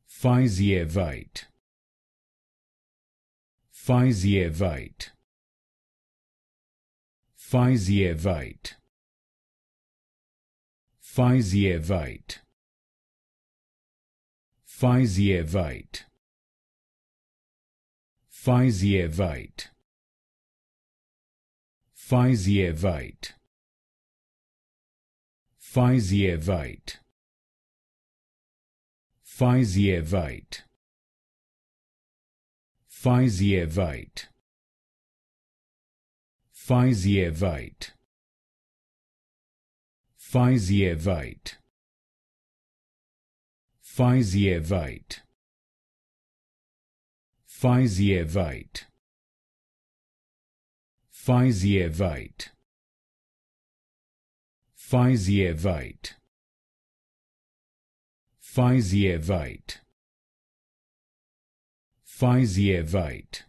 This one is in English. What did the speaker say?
Faizievite, Faizievite, Faizievite, Faizievite, Faizievite, Faizievite, Faizievite, Faizievite, Faizievite, Faizievite, Faizievite, Faizievite, Faizievite, Faizievite, Faizievite, Faizievite, Faizievite, Faizievite,